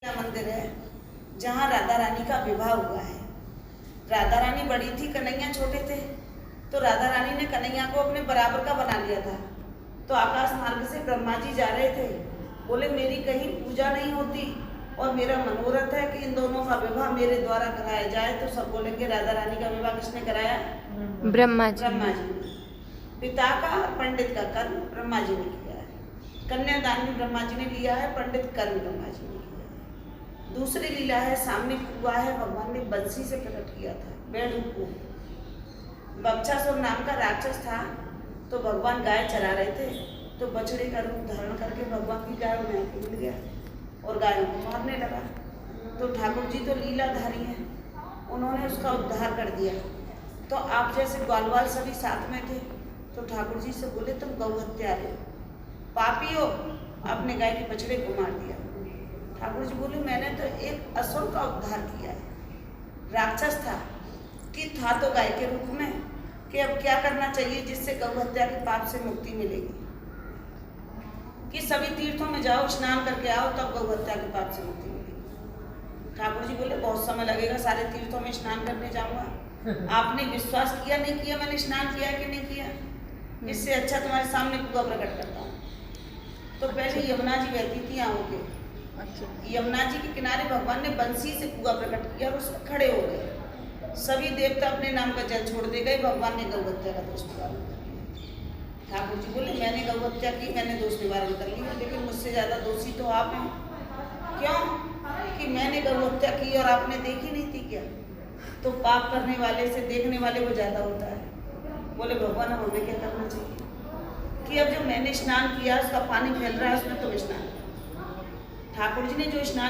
मंदिर है जहाँ राधा रानी का विवाह हुआ है। राधा रानी बड़ी थी, कन्हैया छोटे थे, तो राधा रानी ने कन्हैया को अपने बराबर का बना लिया था। तो आकाश मार्ग से ब्रह्मा जी जा रहे थे, बोले मेरी कहीं पूजा नहीं होती और मेरा मनोरथ है कि इन दोनों का विवाह मेरे द्वारा कराया जाए। तो सब बोलेंगे राधा रानी का विवाह किसने कराया? ब्रह्मा जी। ब्रह्मा जी ने। पिता का और पंडित का कर्म ब्रह्मा जी ने किया है। कन्यादान भी ब्रह्मा जी ने लिया है, पंडित कर्म ब्रह्मा जी ने किया है। दूसरी लीला है, सामने कुआ है, भगवान ने बंसी से प्रकट किया था बैणु को। बक्षासुर नाम का राक्षस था, तो भगवान गाय चरा रहे थे, तो बछड़े का रूप धारण करके भगवान की गाय में मिल गया और गायों को मारने लगा। तो ठाकुर जी तो लीलाधारी हैं, उन्होंने उसका उद्धार कर दिया। तो आप जैसे ग्वालवाल सभी साथ में थे, तो ठाकुर जी से बोले तुम गौ हत्यारे हो, पापी हो, आपने गाय के बछड़े को मार दिया। ठाकुर जी बोले मैंने तो एक असुर का उद्धार किया है, राक्षस था कि था तो गाय के रूप में, कि अब क्या करना चाहिए जिससे गौ हत्या के पाप से मुक्ति मिलेगी। कि सभी तीर्थों में जाओ, स्नान करके आओ, तब गौ हत्या के पाप से मुक्ति मिलेगी। ठाकुर जी बोले बहुत समय लगेगा, सारे तीर्थों में स्नान करने जाऊंगा। आपने विश्वास किया नहीं किया मैंने स्नान किया कि नहीं किया? इससे अच्छा तुम्हारे सामने कुआ प्रकट करता हूँ। तो पहले यमुना जी बहती थी यहाँ होके, यमुना जी के किनारे भगवान ने बंसी से कुआ प्रकट किया और उसमें खड़े हो गए। सभी देवता अपने नाम का जल छोड़ दे गए, भगवान ने गौ हत्या का दोष निवारण कर लिया। ठाकुर जी बोले मैंने गौ हत्या की, मैंने दोष निवारण कर लिया, लेकिन मुझसे ज्यादा दोषी तो आप हैं। क्यों? कि मैंने गौ हत्या की और आपने देखी नहीं थी क्या? तो पाप करने वाले से देखने वाले को ज्यादा होता है। बोले भगवान अब हमें क्या करना चाहिए? कि अब जो मैंने स्नान किया उसका पानी फैल रहा है, उसमें तुम स्नान। ठाकुर जी ने जो स्नान